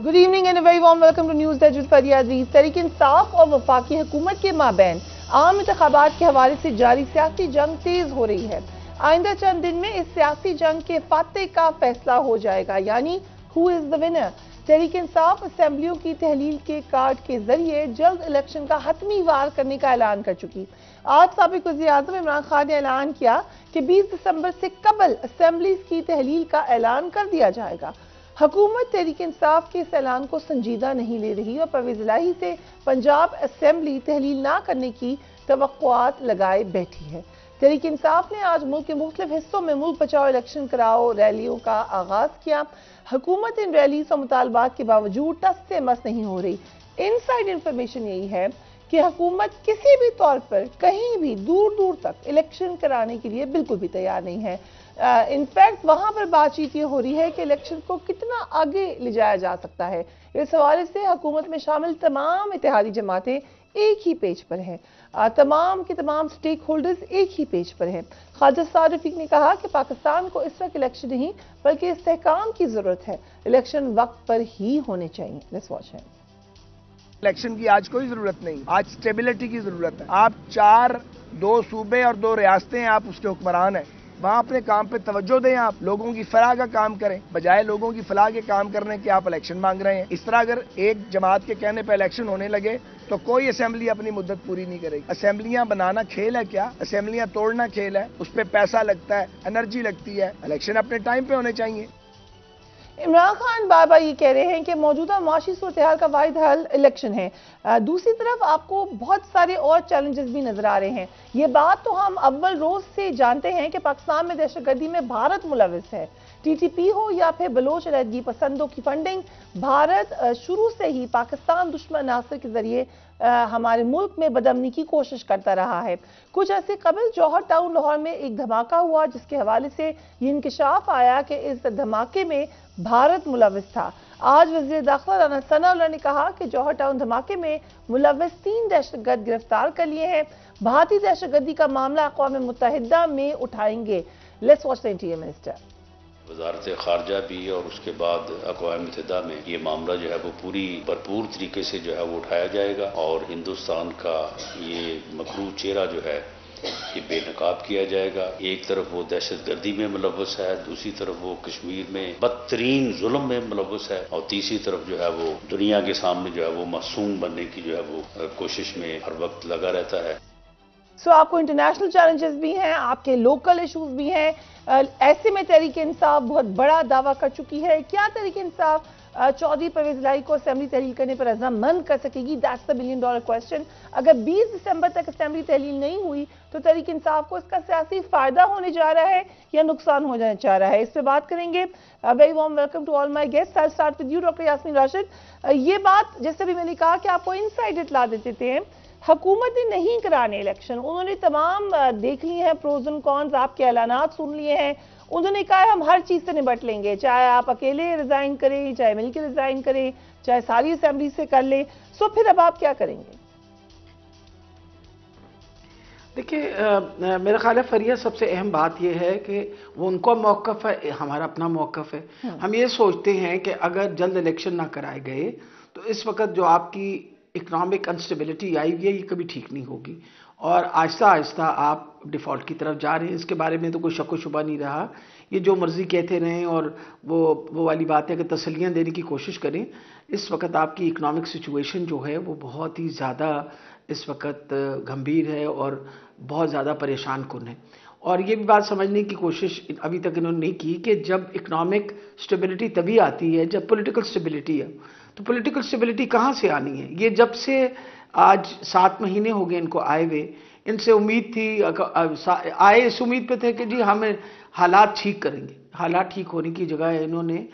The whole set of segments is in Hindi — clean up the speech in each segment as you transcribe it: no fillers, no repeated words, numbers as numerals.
Good evening and very warm welcome to news desk with Faria Aziz. Tehreek Insaf और वफाकी हुकूमत के माबैन आम इंतखाबात के हवाले से जारी सियासी जंग तेज हो रही है। आइंदा चंद दिन में इस सियासी जंग के फाते का फैसला हो जाएगा, यानी who is the winner. Tehreek Insaf असेंबलियों की तहलील के कार्ड के जरिए जल्द इलेक्शन का हतमी वार करने का ऐलान कर चुकी। आज साबिक वज़ीर-ए-आज़म इमरान खान ने ऐलान किया कि 20 दिसंबर से कबल असेंबलीज की तहलील का ऐलान कर दिया जाएगा। हुकूमत तहरीक इंसाफ के इस ऐलान को संजीदा नहीं ले रही और परवेज इलाही से पंजाब असेंबली तहलील ना करने की तवक्कुआत लगाए बैठी है। तहरीक इंसाफ ने आज मुल्क के मुख्तलिफ हिस्सों में मुल्क बचाओ इलेक्शन कराओ रैलियों का आगाज किया। हुकूमत इन रैली और मुतालबात के बावजूद टस से मस नहीं हो रही। इनसाइड इंफॉर्मेशन यही है कि हुकूमत किसी भी तौर पर कहीं भी दूर दूर तक इलेक्शन कराने के लिए बिल्कुल भी तैयार नहीं है। इनफैक्ट वहां पर बातचीत ये हो रही है कि इलेक्शन को कितना आगे ले जाया जा सकता है। इस हवाले से हुकूमत में शामिल तमाम इत्तेहादी जमातें एक ही पेज पर हैं, तमाम के तमाम स्टेक होल्डर्स एक ही पेज पर हैं। ख्वाजा साद रफीक ने कहा कि पाकिस्तान को इस वक्त इलेक्शन नहीं बल्कि इस्तेहकाम की जरूरत है। इलेक्शन वक्त पर ही होने चाहिए। लेट्स वॉच है। इलेक्शन की आज कोई जरूरत नहीं, आज स्टेबिलिटी की जरूरत है। आप दो सूबे और 2 रियासतें, आप उसके हुक्मरान हैं, वहां अपने काम पे तवज्जो दें। आप लोगों की फलाह का काम करें, बजाय लोगों की फलाह के काम करने के आप इलेक्शन मांग रहे हैं। इस तरह अगर एक जमात के कहने पे इलेक्शन होने लगे तो कोई असेंबली अपनी मुद्दत पूरी नहीं करेगी। असेंबलियां बनाना खेल है क्या? असेंबलियां तोड़ना खेल है? उस पर पैसा लगता है, एनर्जी लगती है। इलेक्शन अपने टाइम पे होने चाहिए। इमरान खान बार बार ये कह रहे हैं कि मौजूदा माशी सूरत-ए-हाल का वाहिद हल इलेक्शन है। दूसरी तरफ आपको बहुत सारे और चैलेंजेस भी नजर आ रहे हैं। ये बात तो हम अव्वल रोज से जानते हैं कि पाकिस्तान में दहशतगर्दी में भारत मुलविस है। टीटीपी हो या फिर बलोच अलहदगी पसंदों की फंडिंग, भारत शुरू से ही पाकिस्तान दुश्मन नासिर के जरिए हमारे मुल्क में बदअमनी की कोशिश करता रहा है। कुछ ऐसे कबल जौहर टाउन लाहौर में एक धमाका हुआ जिसके हवाले से ये इंकशाफ आया कि इस धमाके में भारत मुलविस था। आज वज़ीर दाखिला राना सनाउल्लाह ने कहा कि जौहर टाउन धमाके में मुलविस 3 दहशतगर्द गिरफ्तार कर लिए हैं। भारतीय दहशतगर्दी का मामला अक़वाम मुत्तहिदा में उठाएंगे। Let's watch the interior minister. वजारत खारजा भी और उसके बाद अक़वाम मुत्तहिदा में ये मामला जो है वो पूरी भरपूर तरीके से जो है वो उठाया जाएगा और हिंदुस्तान का ये मकरूह चेहरा जो है ये बेनकाब किया जाएगा। एक तरफ वो दहशतगर्दी में मुलव्वस है, दूसरी तरफ वो कश्मीर में बदतरीन जुल्म में मुलव्वस है और तीसरी तरफ जो है वो दुनिया के सामने जो है वो मासूम बनने की जो है वो कोशिश में हर वक्त लगा रहता है। सो आपको इंटरनेशनल चैलेंजेस भी हैं, आपके लोकल इश्यूज भी हैं। ऐसे में तहरीक इंसाफ बहुत बड़ा दावा कर चुकी है। क्या तहरीक इंसाफ चौधरी परवेज इलाही को असेंबली तहलील करने पर रजामंद कर सकेगी? That's the $1 billion question. अगर 20 दिसंबर तक असेंबली तहलील नहीं हुई तो तहरीक इंसाफ को इसका सियासी फायदा होने जा रहा है या नुकसान हो जाना चाह रहा है? इस पर बात करेंगे। Very warm welcome to all my guest. I start with you doctor Yasmin Rashid. ये बात जैसे भी मैंने कहा कि आपको इनसाइड इत्तला देते हैं, हुकूमत ने नहीं कराने इलेक्शन, उन्होंने तमाम देख लिए हैं प्रोज एंड कॉन्स, आपके ऐलानात सुन लिए हैं। उन्होंने कहा हम हर चीज से निपट लेंगे, चाहे आप अकेले रिजाइन करें, चाहे मिलकर रिजाइन करें, चाहे सारी असेंबली से कर लें। सो फिर अब आप क्या करेंगे? देखिए, मेरा ख्याल है फरिया, सबसे अहम बात यह है कि वो उनका मौक़िफ़ है, हमारा अपना मौक़िफ़ है। हम ये सोचते हैं कि अगर जल्द इलेक्शन ना कराए गए तो इस वक्त जो आपकी इकोनॉमिक अनस्टेबिलिटी आई हुई है ये कभी ठीक नहीं होगी और आहिस्ता आहिस्ता आप डिफ़ॉल्ट की तरफ जा रहे हैं। इसके बारे में तो कोई शक व शुबा नहीं रहा। ये जो मर्जी कहते रहें और वो वाली बात है कि तसल्लियाँ देने की कोशिश करें। इस वक्त आपकी इकोनॉमिक सिचुएशन जो है वो बहुत ही ज़्यादा इस वक्त गंभीर है और बहुत ज़्यादा परेशान कुन है। और ये भी बात समझने की कोशिश अभी तक इन्होंने नहीं की कि जब इकोनॉमिक स्टेबिलिटी तभी आती है जब पॉलिटिकल स्टेबिलिटी है। तो पॉलिटिकल स्टेबिलिटी कहाँ से आनी है? ये जब से आज 7 महीने हो गए इनको आए हुए, इनसे उम्मीद थी, आए इस उम्मीद पे थे कि जी हमें हालात ठीक करेंगे। हालात ठीक होने की जगह इन्होंने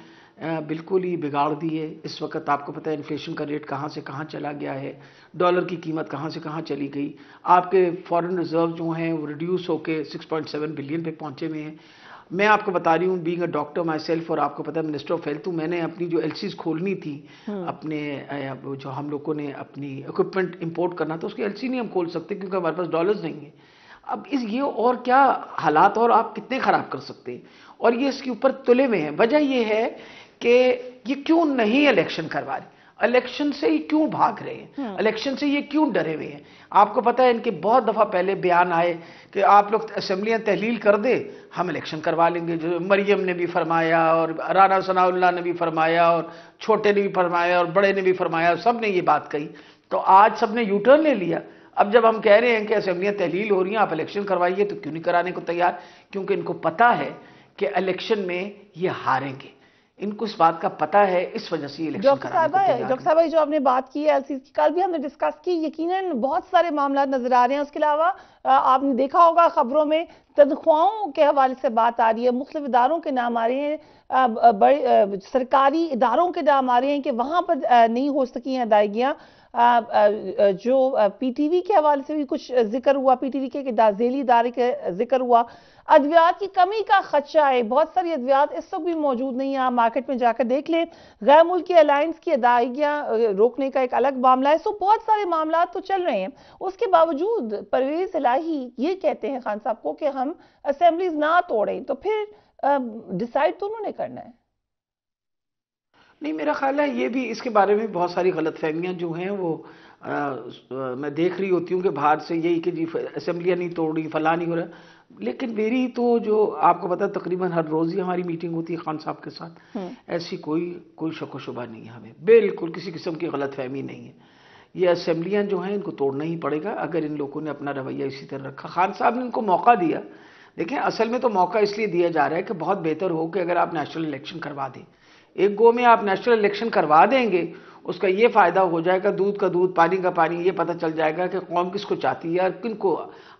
बिल्कुल ही बिगाड़ दी है। इस वक्त आपको पता है इन्फ्लेशन का रेट कहाँ से कहाँ चला गया है, डॉलर की कीमत कहाँ से कहाँ चली गई। आपके फॉरेन रिजर्व जो हैं वो रिड्यूस होकर 6.7 बिलियन पे पहुँचे हुए हैं। मैं आपको बता रही हूँ, being a doctor my self, और आपको पता है मिनिस्टर ऑफ हेल्थ हूँ, मैंने अपनी जो एलसीज खोलनी थी, अपने जो हम लोगों ने अपनी इक्विपमेंट इंपोर्ट करना था, उसकी एलसी नहीं हम खोल सकते क्योंकि हमारे पास डॉलर्स नहीं है। अब इस ये और क्या हालात और आप कितने खराब कर सकते हैं, और ये इसके ऊपर तुले में है। वजह ये है कि ये क्यों नहीं इलेक्शन करवा रहे, इलेक्शन से ही क्यों भाग रहे हैं, इलेक्शन से ये क्यों डरे हुए हैं। आपको पता है इनके बहुत दफा पहले बयान आए कि आप लोग असेंबलियां तहलील कर दे, हम इलेक्शन करवा लेंगे। जो मरियम ने भी फरमाया और राना सनाउल्लाह ने भी फरमाया और छोटे ने भी फरमाया और बड़े ने भी फरमाया, सब ने ये बात कही। तो आज सबने यू टर्न ले लिया। अब जब हम कह रहे हैं कि असेंबलियां तहलील हो रही हैं, आप इलेक्शन करवाइए, तो क्यों नहीं कराने को तैयार? क्योंकि इनको पता है कि इलेक्शन में ये हारेंगे, इनको इस बात का पता है, इस वजह से इलेक्शन कराने को तैयार हैं। डॉक्टर साहब जो आपने बात की है एलसी की, कल भी हमने डिस्कस की, यकीनन बहुत सारे मामला नजर आ रहे हैं। उसके अलावा आपने देखा होगा खबरों में तनख्वाहों के हवाले से बात आ रही है, मुख्तलिफ इदारों के नाम आ रहे हैं, बड़े सरकारी इदारों के नाम आ रहे हैं कि वहां पर नहीं हो सकी हैं अदायगियां। जो पीटीवी के हवाले से भी कुछ जिक्र हुआ, पीटीवी के झेली इदारे के जिक्र हुआ। अद्वियात की कमी का खदशा है, बहुत सारी अद्वियात इस वक्त भी मौजूद नहीं है। आप मार्केट में जाकर देख लें, गैर मुल्की अलायंस की अदायगियां रोकने का एक अलग मामला है। सो बहुत सारे मामला तो चल रहे हैं। उसके बावजूद परवेज इलाही ये कहते हैं खान साहब को कि हम असेंबलीज ना तोड़ें, तो फिर डिसाइड तो उन्होंने करना है। नहीं, मेरा ख्याल है ये भी, इसके बारे में बहुत सारी गलतफहमियां जो हैं वो मैं देख रही होती हूँ कि बाहर से यही कि जी असेंबलियां नहीं तोड़ रही, फला नहीं हो रहा। लेकिन मेरी तो जो आपको पता तकरीबन हर रोज ही हमारी मीटिंग होती है खान साहब के साथ, ऐसी कोई शक शुबा नहीं है, हमें बिल्कुल किसी किस्म की गलतफहमी नहीं है। ये असेंबलियां जो हैं इनको तोड़ना ही पड़ेगा अगर इन लोगों ने अपना रवैया इसी तरह रखा। खान साहब ने इनको मौका दिया। देखें, असल में तो मौका इसलिए दिया जा रहा है कि बहुत बेहतर हो कि अगर आप नेशनल इलेक्शन करवा दें, एक गो में आप नेशनल इलेक्शन करवा देंगे, उसका ये फायदा हो जाएगा, दूध का दूध पानी का पानी, ये पता चल जाएगा कि कौम किसको चाहती है और किनको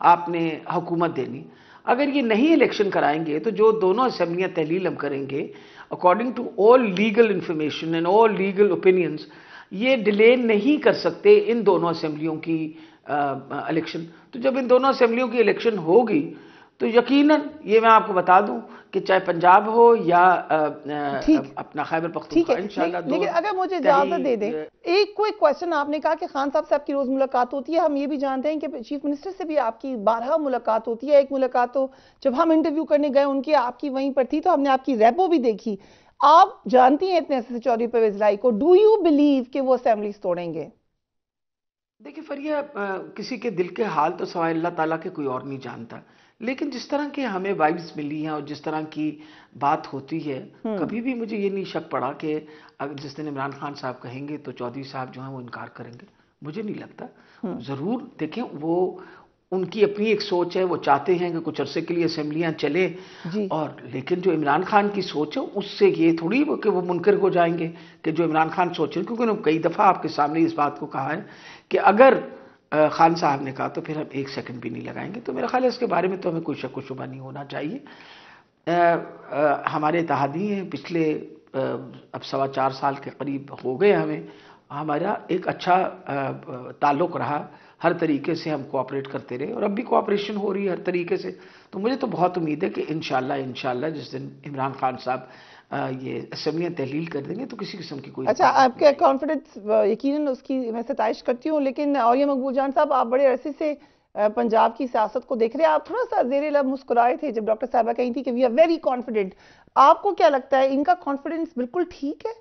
आपने हुकूमत देनी। अगर ये नहीं इलेक्शन कराएंगे तो जो दोनों असेंबलियां तहलील हम करेंगे according to all legal information and all legal opinions, ये डिले नहीं कर सकते इन दोनों असेंबलियों की इलेक्शन। तो जब इन दोनों असेंबलियों की इलेक्शन होगी तो यकीनन ये मैं आपको बता दूं कि चाहे पंजाब हो या अपना खैबर पख्तूनख्वा, इंशाल्लाह। लेकिन अगर मुझे इजाजत दे दें, एक क्विक क्वेश्चन। आपने कहा कि खान साहब से आपकी रोज मुलाकात होती है, हम ये भी जानते हैं कि चीफ मिनिस्टर से भी आपकी 12 मुलाकात होती है। एक मुलाकात तो जब हम इंटरव्यू करने गए उनकी आपकी वहीं पर थी, तो हमने आपकी रेपो भी देखी। आप जानती हैं इतने से चौधरी परवेज इलाही को, डू यू बिलीव कि वो असेंबलीज तोड़ेंगे? देखिए फरिया, किसी के दिल के हाल तो सवाए अल्लाह ताला के कोई और नहीं जानता, लेकिन जिस तरह के हमें वाइब्स मिली हैं और जिस तरह की बात होती है, कभी भी मुझे ये नहीं शक पड़ा कि अगर जिस दिन इमरान खान साहब कहेंगे तो चौधरी साहब जो हैं वो इनकार करेंगे। मुझे नहीं लगता। जरूर देखें, वो उनकी अपनी एक सोच है, वो चाहते हैं कि कुछ अरसे के लिए असेंबलियां चले, और लेकिन जो इमरान खान की सोच है उससे ये थोड़ी कि वो मुनकर हो जाएंगे कि जो इमरान खान सोच रहे, क्योंकि उन्होंने कई दफा आपके सामने इस बात को कहा है कि अगर खान साहब ने कहा तो फिर हम एक सेकंड भी नहीं लगाएंगे। तो मेरा ख्याल है इसके बारे में तो हमें कोई शक शुबा नहीं होना चाहिए। हमारे इत्तेहादी हैं, पिछले अब 4.25 साल के करीब हो गए हमें, हमारा एक अच्छा ताल्लुक रहा, हर तरीके से हम कोऑपरेट करते रहे और अब भी कोऑपरेशन हो रही है हर तरीके से। तो मुझे तो बहुत उम्मीद है कि इंशाल्लाह जिस दिन इमरान खान साहब ये असेंबलियां तहलील कर देंगे तो किसी किस्म की कोई। अच्छा, आपके कॉन्फिडेंस यकीनन उसकी मैं सताइश करती हूँ, लेकिन और ये मकबूल जान साहब, आप बड़े अरसे से पंजाब की सियासत को देख रहे हैं। आप थोड़ा सा ज़ेरे लब मुस्कुराए थे जब डॉक्टर साहबा कही थी कि वी आर वेरी कॉन्फिडेंट। आपको क्या लगता है, इनका कॉन्फिडेंस बिल्कुल ठीक है?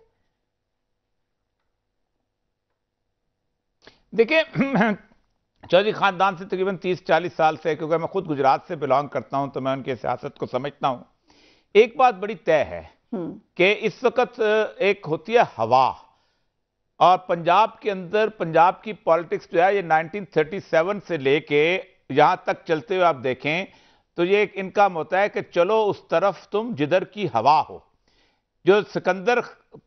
देखिए, चौधरी खानदान से तकरीबन 30-40 साल से, क्योंकि मैं खुद गुजरात से बिलोंग करता हूं तो मैं उनकी सियासत को समझता हूं। एक बात बड़ी तय है कि इस वक्त एक होती है हवा, और पंजाब के अंदर पंजाब की पॉलिटिक्स जो है ये 1937 से लेके यहां तक चलते हुए आप देखें तो ये एक इनका होता है कि चलो उस तरफ तुम जिधर की हवा हो। जो सिकंदर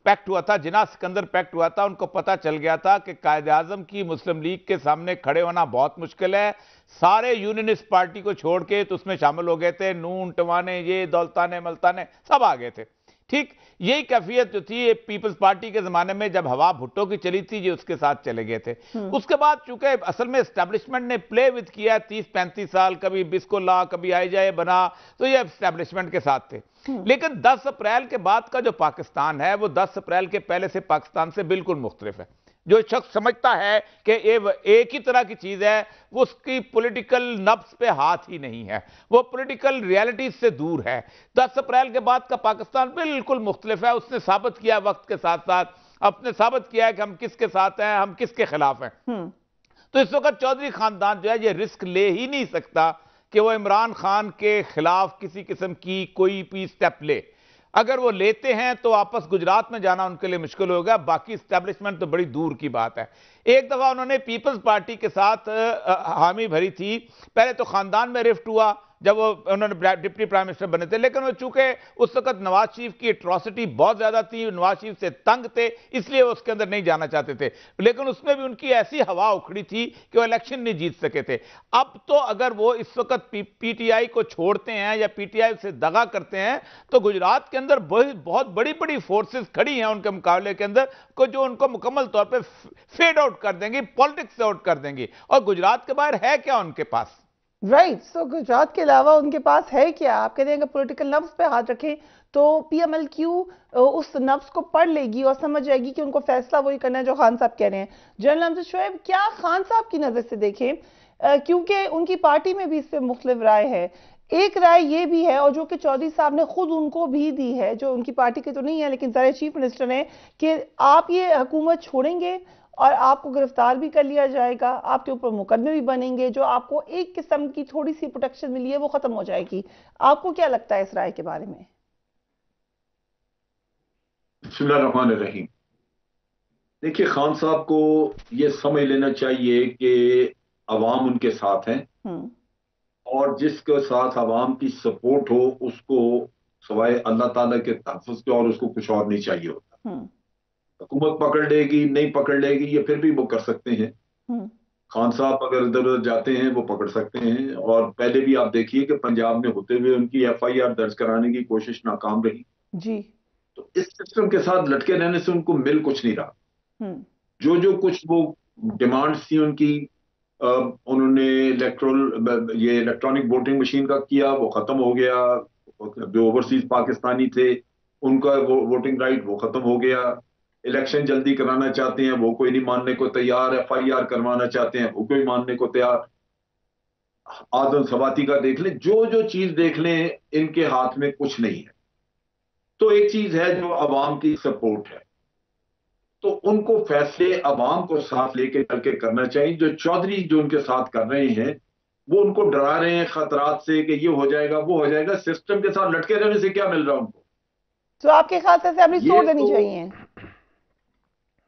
पैक्ट हुआ था, जिना सिकंदर पैक्ट हुआ था, उनको पता चल गया था कि कायदे आजम की मुस्लिम लीग के सामने खड़े होना बहुत मुश्किल है। सारे यूनियनिस्ट पार्टी को छोड़ के तो उसमें शामिल हो गए थे, नून टवाने, ये दौलताने मल्ताने सब आ गए थे। ठीक यही कैफियत जो थी ये पीपल्स पार्टी के जमाने में जब हवा भुट्टो की चली थी, ये उसके साथ चले गए थे। उसके बाद चूंकि असल में एस्टेब्लिशमेंट ने प्ले विद किया 30-35 साल, कभी बिस्को ला, कभी आई जाए बना, तो ये एस्टेब्लिशमेंट के साथ थे। लेकिन 10 अप्रैल के बाद का जो पाकिस्तान है वो 10 अप्रैल के पहले से पाकिस्तान से बिल्कुल मुख्तलिफ है, जो शख्स समझता है कि ये एक ही तरह की चीज है, वो उसकी पॉलिटिकल नब्ज पे हाथ ही नहीं है, वो पॉलिटिकल रियलिटी से दूर है। 10 अप्रैल के बाद का पाकिस्तान बिल्कुल मुख्तलिफ है। उसने साबित किया वक्त के साथ साथ, अपने साबित किया है कि हम किसके साथ हैं, हम किसके खिलाफ हैं। तो इस वक्त चौधरी खानदान जो है ये रिस्क ले ही नहीं सकता कि वो इमरान खान के खिलाफ किसी किस्म की कोई भी स्टेप ले। अगर वो लेते हैं तो वापस गुजरात में जाना उनके लिए मुश्किल होगा, बाकी स्टैब्लिशमेंट तो बड़ी दूर की बात है। एक दफा उन्होंने पीपल्स पार्टी के साथ हामी भरी थी, पहले तो खानदान में रिफ्ट हुआ जब वो उन्होंने डिप्टी प्राइम मिनिस्टर बने थे, लेकिन वो चूंकि उस वक्त नवाज शरीफ की एट्रॉसिटी बहुत ज्यादा थी, नवाज शरीफ से तंग थे, इसलिए वो उसके अंदर नहीं जाना चाहते थे। लेकिन उसमें भी उनकी ऐसी हवा उखड़ी थी कि वो इलेक्शन नहीं जीत सके थे। अब तो अगर वो इस वक्त पीटीआई को छोड़ते हैं या पीटीआई से दगा करते हैं तो गुजरात के अंदर बहुत बड़ी बड़ी फोर्सेस खड़ी हैं उनके मुकाबले के अंदर को, जो उनको मुकम्मल तौर पर फेड आउट कर देंगी, पॉलिटिक्स से आउट कर देंगी। और गुजरात के बाहर है क्या उनके पास? राइट, सो गुजरात के अलावा उनके पास है क्या? आप कहते हैं कि पॉलिटिकल नब्ज पे हाथ रखें तो पीएमएलक्यू उस नब्ज को पढ़ लेगी और समझ जाएगी कि उनको फैसला वही करना है जो खान साहब कह रहे हैं। जनरल अमजद शोएब, क्या खान साहब की नजर से देखें, क्योंकि उनकी पार्टी में भी इस पर मुख्तलिफ राय है, एक राय ये भी है और जो कि चौधरी साहब ने खुद उनको भी दी है, जो उनकी पार्टी के तो नहीं है लेकिन ज़ाहिर चीफ मिनिस्टर हैं, कि आप ये हुकूमत छोड़ेंगे और आपको गिरफ्तार भी कर लिया जाएगा, आपके ऊपर मुकदमे भी बनेंगे, जो आपको एक किस्म की थोड़ी सी प्रोटेक्शन मिली है वो खत्म हो जाएगी। आपको क्या लगता है इस राय के बारे में? बिस्मिल्लाहिर्रहमानिर्रहीम। देखिए, खान साहब को ये समझ लेना चाहिए कि अवाम उनके साथ है और जिसके साथ अवाम की सपोर्ट हो उसको सवाए अल्लाह ताला के तहफ़्फ़ुज़ के और उसको कुछ और नहीं चाहिए होता। हुकूमत पकड़ लेगी, नहीं पकड़ लेगी, ये फिर भी वो कर सकते हैं। खान साहब अगर इधर उधर जाते हैं वो पकड़ सकते हैं। और पहले भी आप देखिए कि पंजाब में होते हुए उनकी एफआईआर दर्ज कराने की कोशिश नाकाम रही जी। तो इस सिस्टम के साथ लटके रहने से उनको मिल कुछ नहीं रहा। जो कुछ वो डिमांड्स थी उनकी, उन्होंने इलेक्ट्रॉनिक वोटिंग मशीन का किया, वो खत्म हो गया। जो ओवरसीज पाकिस्तानी थे उनका वोटिंग राइट वो खत्म हो गया। इलेक्शन जल्दी कराना चाहते हैं वो कोई नहीं मानने को तैयार। एफआईआर करवाना चाहते हैं वो कोई मानने को तैयार। आदम सवाती का देख लें, जो चीज देख लें, इनके हाथ में कुछ नहीं है। तो एक चीज है जो अवाम की सपोर्ट है, तो उनको फैसले अवाम को साथ लेके चल के करना चाहिए। जो चौधरी जो उनके साथ कर रहे हैं वो उनको डरा रहे हैं खतरात से कि ये हो जाएगा वो हो जाएगा। सिस्टम के साथ लटके रहने से क्या मिल रहा है उनको? तो आपके ख्याल से अभी छोड़ देनी चाहिए?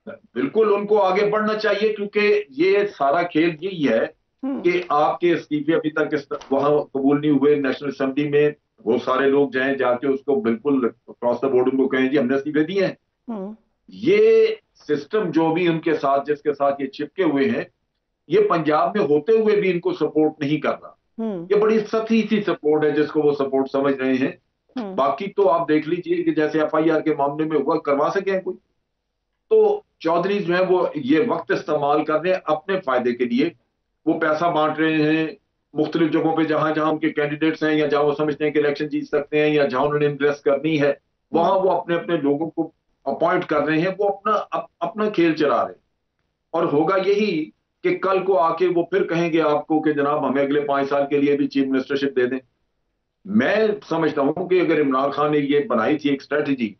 बिल्कुल उनको आगे बढ़ना चाहिए, क्योंकि ये सारा खेल यही है कि आपके इस्तीफे अभी तक वहां कबूल नहीं हुए। नेशनल असेंबली में वो सारे लोग जाएं, जाके उसको बिल्कुल क्रॉस द बोर्ड उनको कहें जी हमने इस्तीफे दिए हैं। ये सिस्टम जो भी उनके साथ जिसके साथ ये चिपके हुए हैं, ये पंजाब में होते हुए भी इनको सपोर्ट नहीं कर रहा। ये बड़ी सतही सी सपोर्ट है जिसको वो सपोर्ट समझ रहे हैं। बाकी तो आप देख लीजिए कि जैसे एफआईआर के मामले में हुआ, करवा सके कोई। तो चौधरी जो है वो ये वक्त इस्तेमाल कर रहे हैं अपने फायदे के लिए। वो पैसा बांट रहे हैं मुख्तलिफ जगहों पे जहां जहां उनके कैंडिडेट्स हैं या जहां वो समझते हैं कि इलेक्शन जीत सकते हैं या जहां उन्होंने इन्वेस्ट करनी है, वहां वो अपने अपने लोगों को अपॉइंट कर रहे हैं। वो अपना खेल चला रहे हैं। और होगा यही कि कल को आके वो फिर कहेंगे आपको कि जनाब हमें अगले 5 साल के लिए भी चीफ मिनिस्टरशिप दे दें। मैं समझता हूं कि अगर इमरान खान ने ये बनाई थी एक स्ट्रेटजी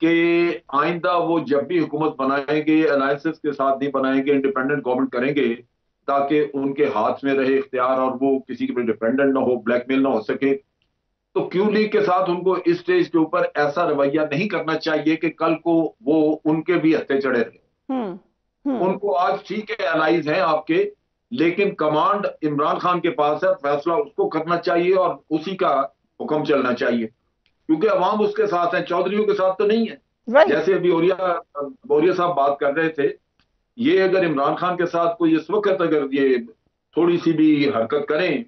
कि आइंदा वो जब भी हुकूमत बनाएंगे अलायंसेस के साथ नहीं बनाएंगे, इंडिपेंडेंट गवर्नमेंट करेंगे ताकि उनके हाथ में रहे इख्तियार और वो किसी के डिपेंडेंट ना हो, ब्लैकमेल ना हो सके। तो क्यू लीग के साथ उनको इस स्टेज के ऊपर ऐसा रवैया नहीं करना चाहिए कि कल को वो उनके भी हत्थे चढ़े रहे। उनको आज ठीक है एलाइज हैं आपके, लेकिन कमांड इमरान खान के पास है, फैसला उसको करना चाहिए और उसी का हुक्म चलना चाहिए, क्योंकि अवाम उसके साथ है, चौधरियों के साथ तो नहीं है। जैसे अभी बोरिया साहब बात कर रहे थे, ये अगर इमरान खान के साथ कोई इस वक्त अगर ये थोड़ी सी भी हरकत करें,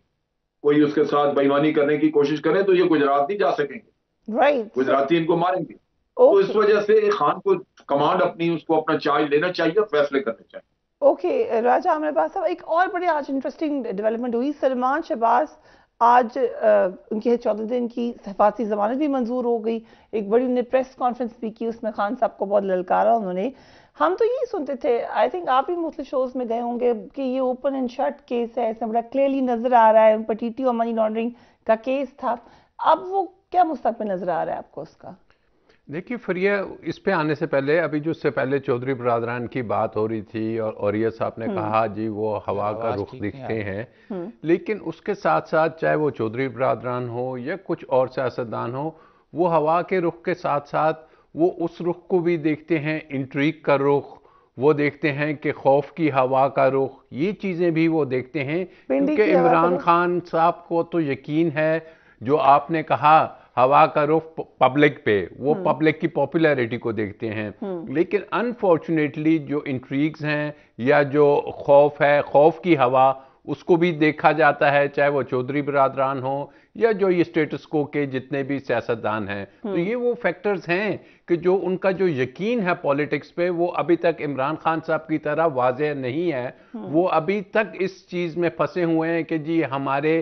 कोई उसके साथ बेईमानी करने की कोशिश करें, तो ये गुजरात नहीं जा सकेंगे। गुजराती इनको मारेंगे। तो इस वजह से खान को कमांड अपनी उसको अपना चार्ज लेना चाहिए, फैसले करने चाहिए। ओके राजा आमिर अब्बास साहब, एक और बड़ी आज इंटरेस्टिंग डेवलपमेंट हुई। सलमान शहबाज आज उनके 14 दिन की हिफाजती जमानत भी मंजूर हो गई। एक बड़ी उन्होंने प्रेस कॉन्फ्रेंस भी की, उसमें खान साहब को बहुत ललकारा उन्होंने। हम तो यही सुनते थे, आई थिंक आप भी मुख्तलिफ शोज में गए होंगे कि ये ओपन एंड शट केस है, ऐसा बड़ा क्लियरली नजर आ रहा है, उन पर टीटी और मनी लॉन्ड्रिंग का केस था। अब वो क्या मुस्तकबिल नजर आ रहा है आपको उसका? देखिए फरिया, इस पे आने से पहले अभी जो उससे पहले चौधरी बरादरान की बात हो रही थी और औरिया साहब ने कहा जी वो हवा का रुख दिखते हैं, लेकिन उसके साथ साथ चाहे वो चौधरी बरादरान हो या कुछ और सियासतदान हो, वो हवा के रुख के साथ साथ वो उस रुख को भी देखते हैं, इंट्रीग का रुख वो देखते हैं कि खौफ की हवा का रुख, ये चीजें भी वो देखते हैं, क्योंकि इमरान खान साहब को तो यकीन है, जो आपने कहा हवा का रुख पब्लिक पे, वो पब्लिक की पॉपुलैरिटी को देखते हैं, लेकिन अनफॉर्चुनेटली जो इंट्रीग्स हैं या जो खौफ है, खौफ की हवा, उसको भी देखा जाता है, चाहे वो चौधरी बरादरान हो या जो ये स्टेटस को के जितने भी सियासतदान हैं। तो ये वो फैक्टर्स हैं कि जो उनका जो यकीन है पॉलिटिक्स पे, वो अभी तक इमरान खान साहब की तरह वाज़ेह नहीं है। वो अभी तक इस चीज़ में फंसे हुए हैं कि जी हमारे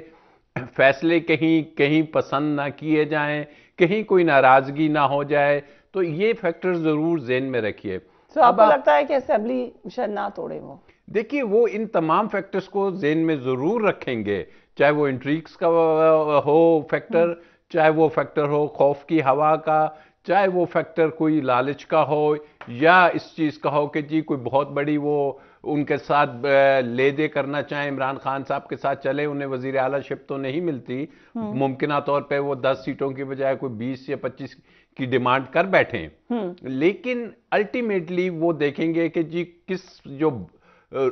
फैसले कहीं कहीं पसंद ना किए जाएं, कहीं कोई नाराजगी ना हो जाए। तो ये फैक्टर जरूर ज़हन में रखिए। तो आपको लगता है कि असेंबली शायद ना तोड़े? वो देखिए, वो इन तमाम फैक्टर्स को ज़हन में जरूर रखेंगे, चाहे वो इंट्रीग्स का हो फैक्टर, चाहे वो फैक्टर हो खौफ की हवा का, चाहे वो फैक्टर कोई लालच का हो या इस चीज़ का हो कि जी कोई बहुत बड़ी वो उनके साथ ले दे करना चाहे, इमरान खान साहब के साथ चले, उन्हें वजीर आला शिप तो नहीं मिलती, मुमकिन तौर पे वो 10 सीटों की बजाय कोई 20 या 25 की डिमांड कर बैठे, लेकिन अल्टीमेटली वो देखेंगे कि जी किस जो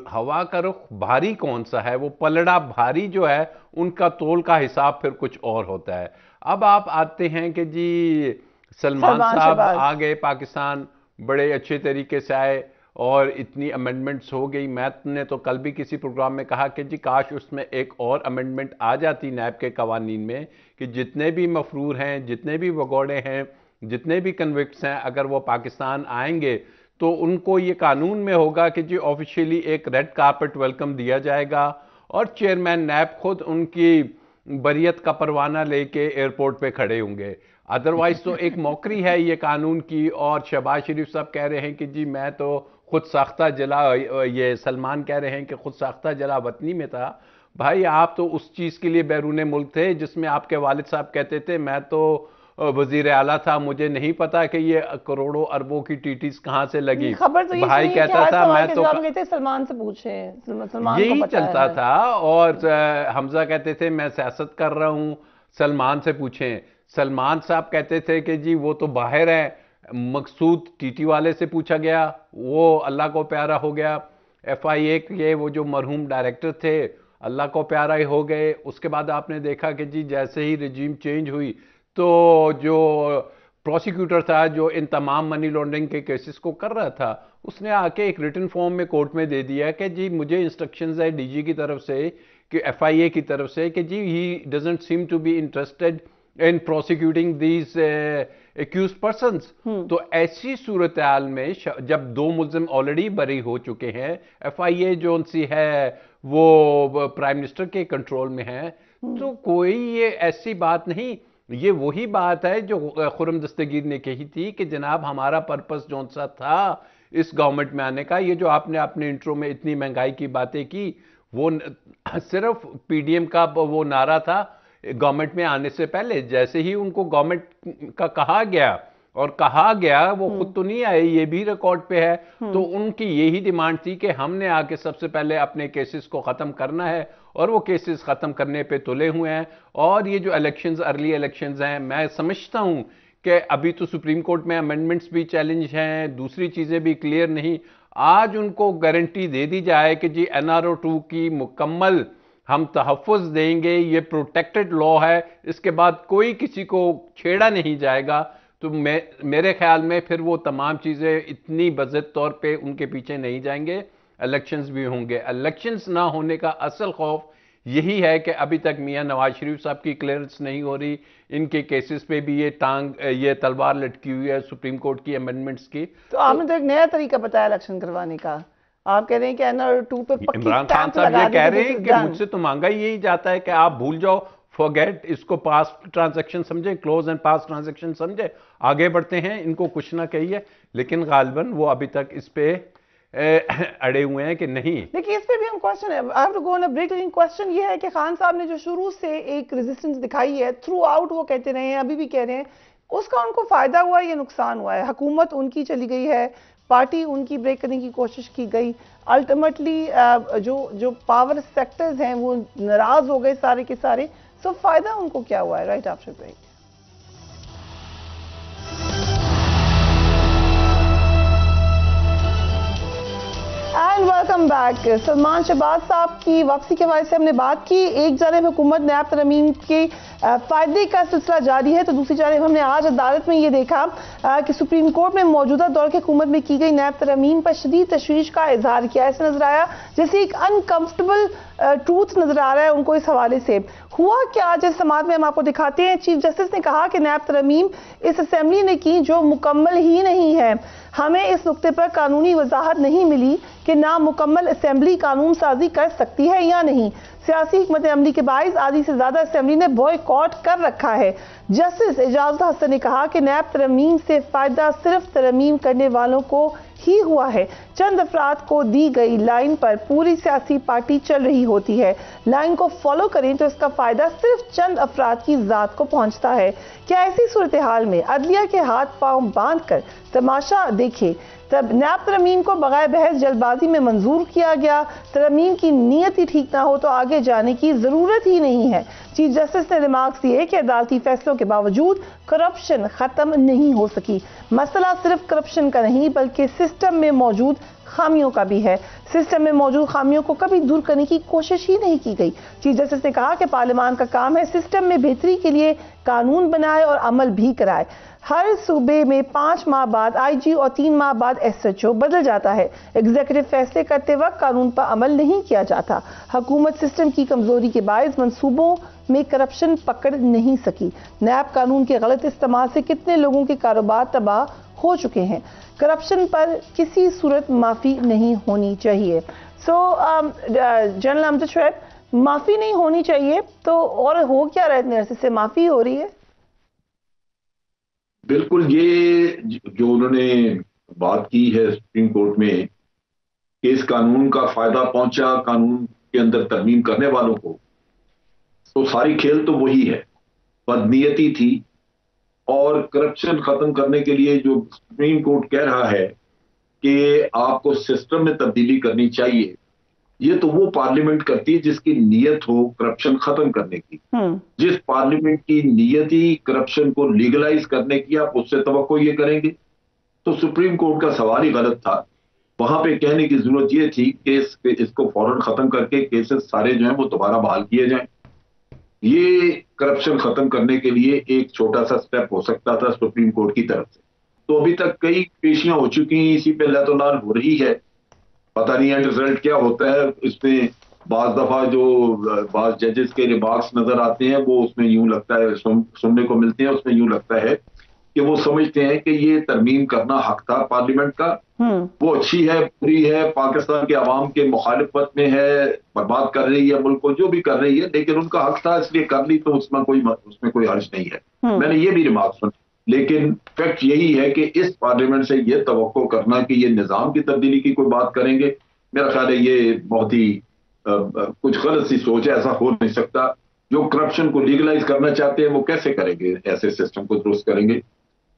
हवा का रुख भारी कौन सा है, वो पलड़ा भारी जो है उनका तोल का हिसाब फिर कुछ और होता है। अब आप आते हैं कि जी सलमान साहब आ गए पाकिस्तान, बड़े अच्छे तरीके से आए और इतनी अमेंडमेंट्स हो गई। मैंने तो कल भी किसी प्रोग्राम में कहा कि जी काश उसमें एक और अमेंडमेंट आ जाती नैब के कवानीन में कि जितने भी मफरूर हैं, जितने भी भगौड़े हैं, जितने भी कन्विक्ट्स हैं, अगर वो पाकिस्तान आएंगे तो उनको ये कानून में होगा कि जी ऑफिशियली एक रेड कारपेट वेलकम दिया जाएगा और चेयरमैन नैब खुद उनकी बरियत का परवाना लेके एयरपोर्ट पे खड़े होंगे। अदरवाइज तो एक मौकरी है ये कानून की। और शहबाज शरीफ साहब कह रहे हैं कि जी मैं तो खुद साख्ता जला, ये सलमान कह रहे हैं कि खुद साख्ता जला वतनी में था। भाई आप तो उस चीज़ के लिए बैरून मुल्क थे जिसमें आपके वालिद साहब कहते थे मैं तो वजीर आला था, मुझे नहीं पता कि ये करोड़ों अरबों की टीटीज कहाँ से लगी। खबर तो भाई कहता था मैं तो सलमान से पूछे, यही चलता था। और हमजा कहते थे मैं सियासत कर रहा हूँ, सलमान से पूछें। सलमान साहब कहते थे कि जी वो तो बाहर है। मकसूद टीटी वाले से पूछा गया, वो अल्लाह को प्यारा हो गया। FIA के वो जो मरहूम डायरेक्टर थे अल्लाह को प्यारा ही हो गए। उसके बाद आपने देखा कि जी जैसे ही रिजीम चेंज हुई तो जो प्रोसिक्यूटर था जो इन तमाम मनी लॉन्ड्रिंग के केसेस को कर रहा था, उसने आके एक रिटन फॉर्म में कोर्ट में दे दिया कि जी मुझे इंस्ट्रक्शंस है DG की तरफ से कि FIA की तरफ से कि जी he doesn't seem to be interested in prosecuting these accused persons. तो ऐसी सूरत हाल में जब 2 मुल्जिम ऑलरेडी बरी हो चुके हैं, FIA जो उनसी है वो प्राइम मिनिस्टर के कंट्रोल में है, तो कोई ये ऐसी बात नहीं। ये वही बात है जो खुर्रम दस्तगीर ने कही थी कि जनाब हमारा पर्पस जो सा था इस गवर्नमेंट में आने का, ये जो आपने अपने इंट्रो में इतनी महंगाई की बातें की, वो सिर्फ PDM का वो नारा था गवर्नमेंट में आने से पहले। जैसे ही उनको गवर्नमेंट का कहा गया, और कहा गया वो खुद तो नहीं आए, ये भी रिकॉर्ड पे है, तो उनकी यही डिमांड थी कि हमने आके सबसे पहले अपने केसेस को ख़त्म करना है, और वो केसेस ख़त्म करने पे तुले हुए हैं। और ये जो इलेक्शंस, अर्ली इलेक्शंस हैं, मैं समझता हूँ कि अभी तो सुप्रीम कोर्ट में अमेंडमेंट्स भी चैलेंज हैं, दूसरी चीज़ें भी क्लियर नहीं। आज उनको गारंटी दे दी जाए कि जी NRO 2 की मुकम्मल हम तहफ़्फ़ुज़ देंगे, ये प्रोटेक्टेड लॉ है, इसके बाद कोई किसी को छेड़ा नहीं जाएगा, तो मेरे ख्याल में फिर वो तमाम चीज़ें इतनी बज़िद तौर पे उनके पीछे नहीं जाएंगे। इलेक्शंस भी होंगे। इलेक्शंस ना होने का असल खौफ यही है कि अभी तक मियां नवाज शरीफ साहब की क्लियरेंस नहीं हो रही, इनके केसेस पे भी ये तलवार लटकी हुई है सुप्रीम कोर्ट की अमेंडमेंट्स की। तो आपने तो एक नया तरीका बताया इलेक्शन करवाने का। आप कह रहे हैं कि NRO 2 पे इमरान खान साहब ये कह रहे हैं कि मुझसे तो मांगा ही यही जाता है कि आप भूल जाओ फॉरगेट, इसको पास ट्रांजैक्शन समझे, क्लोज एंड पास ट्रांजैक्शन समझे, आगे बढ़ते हैं, इनको कुछ ना कहिए। लेकिन गालिबन वो अभी तक इस पे अड़े हुए हैं कि नहीं। देखिए इस पे भी हम क्वेश्चन है, I have to go on a break, लेकिन क्वेश्चन ये है कि खान साहब ने जो शुरू से एक रेजिस्टेंस दिखाई है, थ्रू आउट वो कहते रहे हैं, अभी भी कह रहे हैं, उसका उनको फायदा हुआ है या नुकसान हुआ है? हुकूमत उनकी चली गई है, पार्टी उनकी ब्रेक करने की कोशिश की गई, अल्टीमेटली जो पावर सेक्टर्स हैं वो नाराज हो गए सारे के सारे, सो फायदा उनको क्या हुआ है? Right after break. And welcome back. Salman Shahbaz साहब की वापसी के हवाले से हमने बात की। एक जानिब हुकूमत नैब तरमीम के फायदे का सिलसिला जारी है, तो दूसरी जानिब हमने आज अदालत में ये देखा कि सुप्रीम कोर्ट में मौजूदा दौर की हुकूमत में की गई नैब तरमीम पर शदीद तशवीश का इजहार किया। ऐसा नजर आया जैसे एक अनकंफर्टेबल ट्रूथ नजर आ रहा है उनको इस हवाले से। हुआ क्या, जिस समाज में हम आपको दिखाते हैं, चीफ जस्टिस ने कहा कि नैब तरमीम इस असेंबली ने की जो मुकम्मल ही नहीं है। हमें इस नुक्ते पर कानूनी वजाहत नहीं मिली कि नामुकम्मल असेंबली कानून साजी कर सकती है या नहीं। सियासी हिकमत अमली के बाइस आधी से ज्यादा असेंबली ने बॉयकॉट कर रखा है। जस्टिस एजाज हसन ने कहा कि नैब तरमीम से फायदा सिर्फ तरमीम करने वालों को ही हुआ है। चंद अफराद को दी गई लाइन पर पूरी सियासी पार्टी चल रही होती है। लाइन को फॉलो करें तो इसका फायदा सिर्फ चंद अफराद की जात को पहुंचता है। क्या ऐसी सूरत हाल में अदलिया के हाथ पांव बांध कर तमाशा देखे? तब नैब तरमीम को बगैर बहस जल्दबाजी में मंजूर किया गया। तरमीम की नीयत ही ठीक ना हो तो आगे जाने की जरूरत ही नहीं है। चीफ जस्टिस ने रिमार्क्स दिए कि अदालती फैसलों के बावजूद करप्शन खत्म नहीं हो सकी। मसला सिर्फ करप्शन का नहीं बल्कि सिस्टम में मौजूद खामियों का भी है। सिस्टम में मौजूद खामियों को कभी दूर करने की कोशिश ही नहीं की गई। चीफ जस्टिस ने कहा कि पार्लियामान का काम है सिस्टम में बेहतरी के लिए कानून बनाए और अमल भी कराए। हर सूबे में 5 माह बाद आईजी और 3 माह बाद एसएचओ बदल जाता है। एग्जीक्यूटिव फैसले करते वक्त कानून पर अमल नहीं किया जाता। हुकूमत सिस्टम की कमजोरी के बायस मंसूबों में करप्शन पकड़ नहीं सकी। नैब कानून के गलत इस्तेमाल से कितने लोगों के कारोबार तबाह हो चुके हैं। करप्शन पर किसी सूरत माफी नहीं होनी चाहिए। जनरल अमजद शुएब, माफी नहीं होनी चाहिए तो और हो क्या रहा है? इतने अरसे से माफी हो रही है। बिल्कुल, ये जो उन्होंने बात की है सुप्रीम कोर्ट में कि इस कानून का फायदा पहुंचा कानून के अंदर तरमीम करने वालों को, तो सारी खेल तो वही है, बदनीयती थी। और करप्शन खत्म करने के लिए जो सुप्रीम कोर्ट कह रहा है कि आपको सिस्टम में तब्दीली करनी चाहिए, ये तो वो पार्लियामेंट करती है जिसकी नीयत हो करप्शन खत्म करने की। जिस पार्लियामेंट की नीयत ही करप्शन को लीगलाइज करने की, आप उससे तवक्को ये करेंगे? तो सुप्रीम कोर्ट का सवाल ही गलत था। वहां पे कहने की जरूरत ये थी कि इसको फौरन खत्म करके केसेस सारे जो हैं वो दोबारा बहाल किए जाएं। ये करप्शन खत्म करने के लिए एक छोटा सा स्टेप हो सकता था सुप्रीम कोर्ट की तरफ से। तो अभी तक कई पेशियां हो चुकी हैं, इसी पे लैतोनाल हो रही है। पता नहीं है रिजल्ट क्या होता है। इसमें बाज दफा जो बाज जजेस के रिमार्क्स नजर आते हैं वो उसमें यूं लगता है, सुनने को मिलते हैं, उसमें यूं लगता है कि वो समझते हैं कि ये तरमीम करना हक था पार्लियामेंट का, वो अच्छी है, बुरी है, पाकिस्तान के अवाम के मुखालिफत में है, बर्बाद कर रही है मुल्क को, जो भी कर रही है, लेकिन उनका हक था इसलिए कर ली, तो उसमें कोई हर्ज नहीं है। मैंने ये भी रिमार्क सुना। लेकिन फैक्ट यही है कि इस पार्लियामेंट से ये तवक्को करना कि ये निजाम की तब्दीली की कोई बात करेंगे, मेरा ख्याल है ये बहुत ही कुछ गलत सी सोच है। ऐसा हो नहीं सकता। जो करप्शन को लीगलाइज करना चाहते हैं वो कैसे करेंगे? ऐसे सिस्टम को दुरुस्त करेंगे?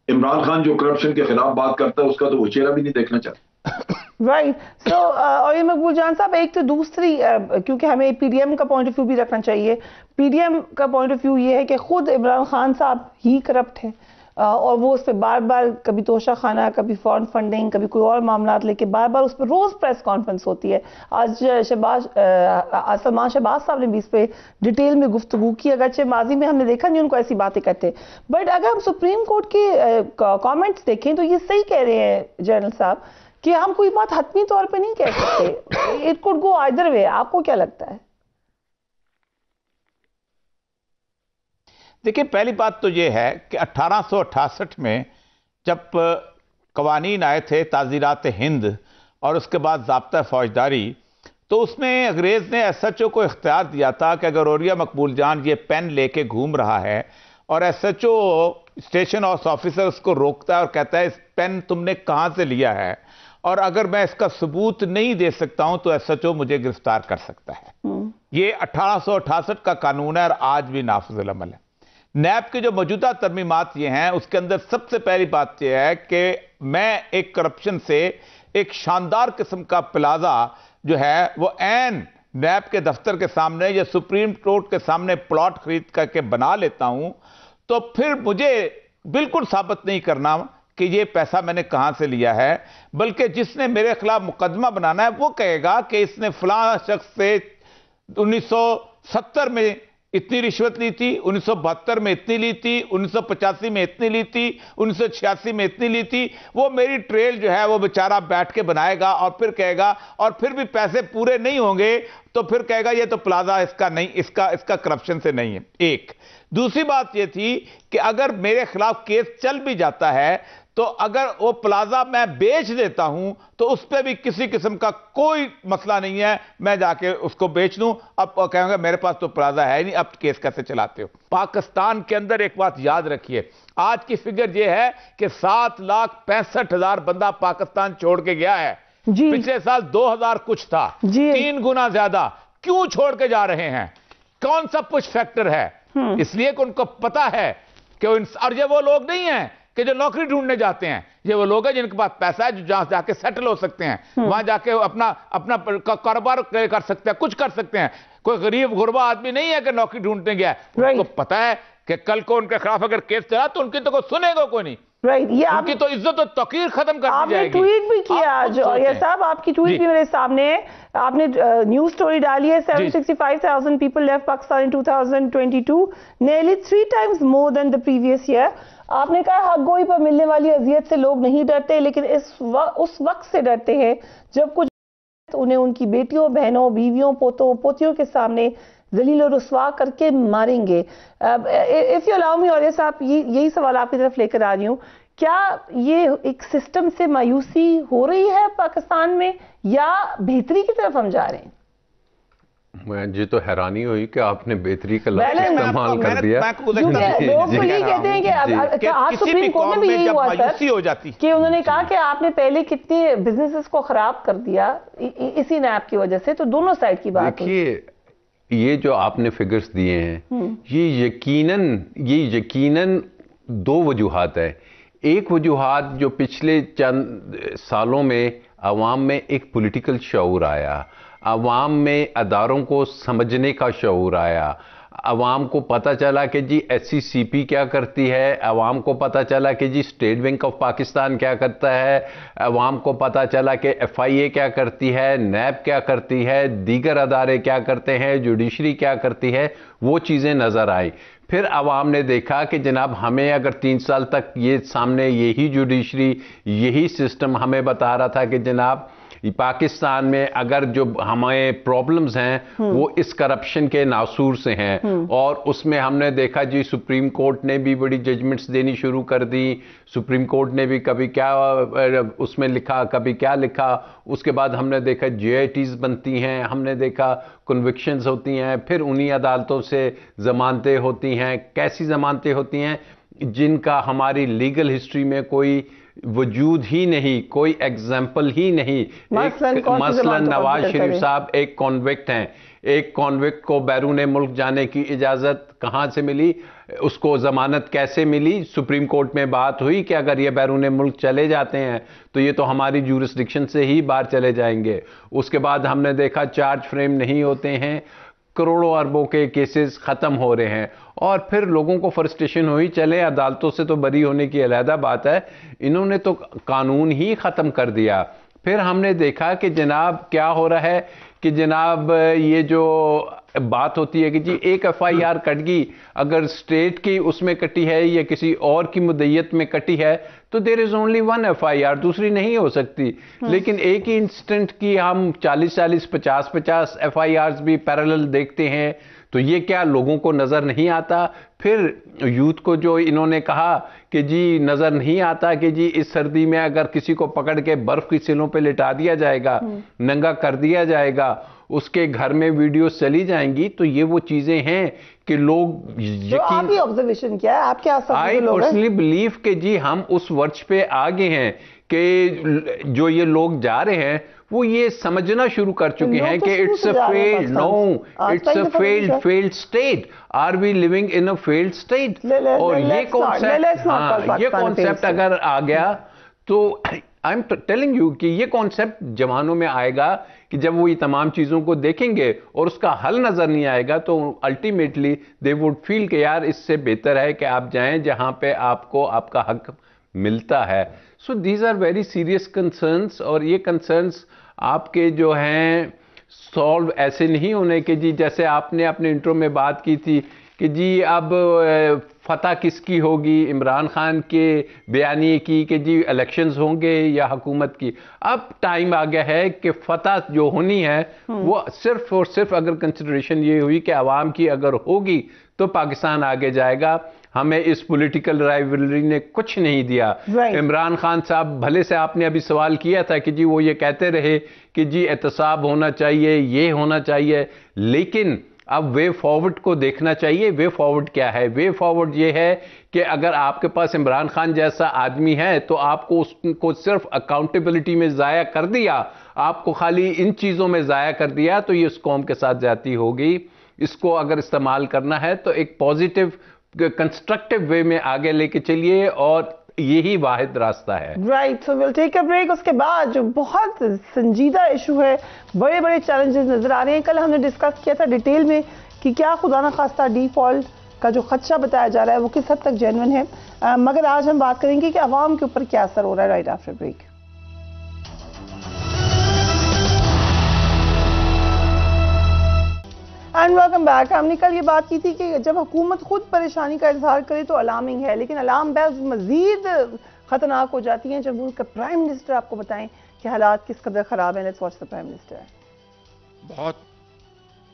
इमरान खान जो करप्शन के खिलाफ बात करता है उसका तो वो चेहरा भी नहीं देखना चाहता। राइट। सो और ये मकबूल जान साहब, एक तो दूसरी क्योंकि हमें पीडीएम का पॉइंट ऑफ व्यू भी रखना चाहिए। पीडीएम का पॉइंट ऑफ व्यू ये है कि खुद इमरान खान साहब ही करप्ट है और वो उस पर बार बार कभी तोशा खाना, कभी फॉरेन फंडिंग, कभी कोई और मामला लेके बार बार उस पर रोज प्रेस कॉन्फ्रेंस होती है। आज सलमान शहबाज साहब ने भी इस पे डिटेल में गुफ्तगू की, अगरचे माजी में हमने देखा नहीं उनको ऐसी बातें करते। बट अगर हम सुप्रीम कोर्ट के कॉमेंट्स देखें तो ये सही कह रहे हैं जनरल साहब कि हम कोई बात हतमी तौर पर नहीं कह सकते। It could go either way. आपको क्या लगता है? देखिए, पहली बात तो यह है कि 1868 में जब कवानीन आए थे ताज़ीरात हिंद और उसके बाद ज़ाब्ता फौजदारी, तो उसमें अंग्रेज ने एसएचओ को इख्तियार दिया था कि अगर औरिया मकबूल जान ये पेन लेके घूम रहा है और एसएचओ स्टेशन हाउस ऑफिसर उसको रोकता है और कहता है इस पेन तुमने कहां से लिया है, और अगर मैं इसका सबूत नहीं दे सकता हूं तो एसएचओ मुझे गिरफ्तार कर सकता है। ये 1868 का कानून है और आज भी नाफिजुल अमल है। नैब के जो मौजूदा तरमीमात ये हैं उसके अंदर सबसे पहली बात यह है कि मैं एक करप्शन से एक शानदार किस्म का प्लाजा जो है वो एन नैब के दफ्तर के सामने या सुप्रीम कोर्ट के सामने प्लॉट खरीद करके बना लेता हूं, तो फिर मुझे बिल्कुल साबित नहीं करना कि ये पैसा मैंने कहां से लिया है, बल्कि जिसने मेरे खिलाफ मुकदमा बनाना है वो कहेगा कि इसने फलां शख्स से 1970 में इतनी रिश्वत ली थी, 1972 में इतनी ली थी, 1985 में इतनी ली थी, 1986 में इतनी ली थी। वो मेरी ट्रेल जो है वो बेचारा बैठ के बनाएगा और फिर कहेगा, और फिर भी पैसे पूरे नहीं होंगे तो फिर कहेगा ये तो प्लाजा इसका नहीं, इसका करप्शन से नहीं है। एक दूसरी बात ये थी कि अगर मेरे खिलाफ केस चल भी जाता है तो अगर वो प्लाजा मैं बेच देता हूं तो उस पर भी किसी किस्म का कोई मसला नहीं है, मैं जाके उसको बेच दूं। अब कहेंगे मेरे पास तो प्लाजा है नहीं, अब केस कैसे चलाते हो। पाकिस्तान के अंदर एक बात याद रखिए, आज की फिगर यह है कि 7,65,000 बंदा पाकिस्तान छोड़ के गया है। पिछले साल 2,000 कुछ था, 3 गुना ज्यादा। क्यों छोड़ के जा रहे हैं? कौन सा पुश फैक्टर है? इसलिए कि उनको पता है कि और ये वो लोग नहीं है कि जो नौकरी ढूंढने जाते हैं, ये वो लोग हैं जिनके पास पैसा है, जो जहां जाके सेटल हो सकते हैं, वहां जाके अपना कारोबार कर सकते हैं, कुछ कर सकते हैं। कोई गरीब गुरबा आदमी नहीं है कि नौकरी ढूंढने गया है। उनको पता है कि कल को उनके खिलाफ अगर केस चला तो उनकी तो कोई सुनेगा कोई नहीं। राइट, ये आपकी तो इज्जत और तकीर खत्म कर दी जाएगी। आपने ट्वीट भी किया आज, ये साहब आपकी ट्वीट भी मेरे सामने है। आपने न्यूज स्टोरी डाली है, 765,000 people left Pakistan in 2022, nearly 3 times more than the previous year। आपने कहा हक गोई पर मिलने वाली अजियत से लोग नहीं डरते, लेकिन उस वक्त से डरते हैं जब कुछ उन्हें उनकी बेटियों, बहनों, बीवियों, पोतों, पोतियों के सामने जलील और रुस्वा करके मारेंगे। इफ यू अलाउ मी, और साहब यही सवाल आपकी तरफ लेकर आ रही हूँ, क्या ये एक सिस्टम से मायूसी हो रही है पाकिस्तान में या बेहतरी की तरफ हम जा रहे हैं? मुझे तो हैरानी हुई कि आपने बेहतरी का लफ्ज़ इस्तेमाल कर दिया। लोग तो यही कहते हैं कि आज सुप्रीम कोर्ट में भी यही हुआ सर कि उन्होंने कहा कि आपने पहले कितने बिजनेसेस को खराब कर दिया इसी नैब की वजह से। तो दोनों साइड की बात है। देखिए, ये जो आपने फिगर्स दिए हैं, ये यकीनन 2 वजूहात है। एक वजूहात जो पिछले चंद सालों में अवाम में एक पॉलिटिकल शऊर आया, अवाम में अदारों को समझने का शऊर आया, अवाम को पता चला कि जी SCCP क्या करती है, अवाम को पता चला कि जी स्टेट बैंक ऑफ पाकिस्तान क्या करता है, अवाम को पता चला कि FIA क्या करती है, नैब क्या करती है, दीगर अदारे क्या करते हैं, जुडिशरी क्या करती है, वो चीज़ें नज़र आई। फिर अवाम ने देखा कि जनाब हमें अगर 3 साल तक ये सामने यही जुडिशरी, यही सिस्टम हमें बता रहा था कि जनाब पाकिस्तान में अगर जो हमें प्रॉब्लम्स हैं वो इस करप्शन के नासूर से हैं, और उसमें हमने देखा जी सुप्रीम कोर्ट ने भी बड़ी जजमेंट्स देनी शुरू कर दी। सुप्रीम कोर्ट ने भी कभी क्या उसमें लिखा, कभी क्या लिखा। उसके बाद हमने देखा JITs बनती हैं, हमने देखा कन्विक्शंस होती हैं, फिर उन्हीं अदालतों से जमानतें होती हैं। कैसी जमानतें होती हैं जिनका हमारी लीगल हिस्ट्री में कोई वजूद ही नहीं, कोई एग्जाम्पल ही नहीं। मसलन नवाज शरीफ साहब एक कॉन्विक्ट हैं, एक कॉन्विक्ट को बैरून मुल्क जाने की इजाज़त कहाँ से मिली, उसको ज़मानत कैसे मिली? सुप्रीम कोर्ट में बात हुई कि अगर ये बैरून मुल्क चले जाते हैं तो ये तो हमारी ज्यूरिसडिक्शन से ही बाहर चले जाएंगे। उसके बाद हमने देखा चार्ज फ्रेम नहीं होते हैं, करोड़ों अरबों के केसेस ख़त्म हो रहे हैं, और फिर लोगों को फ्रस्ट्रेशन हुई, चले अदालतों से तो बरी होने की अलहदा बात है, इन्होंने तो कानून ही ख़त्म कर दिया। फिर हमने देखा कि जनाब क्या हो रहा है कि जनाब ये जो बात होती है कि जी एक FIR कट गई, अगर स्टेट की उसमें कटी है या किसी और की मुद्दत में कटी है तो देयर इज ओनली 1 FIR, दूसरी नहीं हो सकती। लेकिन एक ही इंस्टेंट की हम 40-40, 50-50 FIRs भी पैरेलल देखते हैं, तो ये क्या लोगों को नज़र नहीं आता? फिर यूथ को जो इन्होंने कहा कि जी नज़र नहीं आता कि जी इस सर्दी में अगर किसी को पकड़ के बर्फ़ की सिलों पे लिटा दिया जाएगा, नंगा कर दिया जाएगा, उसके घर में वीडियोस चली जाएंगी, तो ये वो चीजें हैं कि लोग तो आपकी ऑब्जर्वेशन क्या है, आप क्या आई पर्सनली बिलीव कि जी हम उस वर्ष पे आ गए हैं कि जो ये लोग जा रहे हैं वो ये समझना शुरू कर चुके हैं कि it's a failed, no it's a failed state, are we living in a failed state. और ये कॉन्सेप्ट अगर आ गया तो आई एम टेलिंग यू कि ये कॉन्सेप्ट जवानों में आएगा कि जब वो ये तमाम चीजों को देखेंगे और उसका हल नजर नहीं आएगा तो अल्टीमेटली दे वुड फील कि यार इससे बेहतर है कि आप जाएं जहां पे आपको आपका हक मिलता है। So these are very serious concerns, और ये कंसर्न्स आपके जो हैं सॉल्व ऐसे नहीं होने के जी, जैसे आपने अपने इंट्रो में बात की थी कि जी अब फतह किसकी होगी, इमरान खान के बयानिए की कि जी इलेक्शंस होंगे या हुकूमत की। अब टाइम आ गया है कि फतह जो होनी है वो सिर्फ और सिर्फ अगर कंसिडरेशन ये हुई कि आवाम की अगर होगी तो पाकिस्तान आगे जाएगा। हमें इस पॉलिटिकल राइवलरी ने कुछ नहीं दिया। इमरान खान साहब भले से आपने अभी सवाल किया था कि जी वो ये कहते रहे कि जी एहतसाब होना चाहिए, ये होना चाहिए, लेकिन अब वे फॉरवर्ड को देखना चाहिए। वे फॉरवर्ड क्या है? वे फॉरवर्ड ये है कि अगर आपके पास इमरान खान जैसा आदमी है तो आपको उसको सिर्फ अकाउंटेबिलिटी में ज़ाया कर दिया, आपको खाली इन चीज़ों में ज़ाया कर दिया तो ये उस कौम के साथ ज्यादती होगी। इसको अगर इस्तेमाल करना है तो एक पॉजिटिव कंस्ट्रक्टिव वे में आगे लेके चलिए और यही वाहिद रास्ता है। Right, so will take a break. उसके बाद जो बहुत संजीदा इशू है, बड़े बड़े चैलेंजेस नजर आ रहे हैं। कल हमने डिस्कस किया था डिटेल में कि क्या खुदा न खास्ता डिफॉल्ट का जो खदशा बताया जा रहा है वो किस हद तक जेन्युइन है, मगर आज हम बात करेंगे कि अवाम के ऊपर क्या असर हो रहा है। Right after break. And welcome back. हमने कल ये बात की थी कि जब हुकूमत खुद परेशानी का इजहार करे तो अलार्मिंग है, लेकिन अलार्म बेल्स मजीद खतरनाक हो जाती हैं जब मुल्क का प्राइम मिनिस्टर आपको बताएं कि हालात किस कदर खराब है। Let's watch the prime minister. बहुत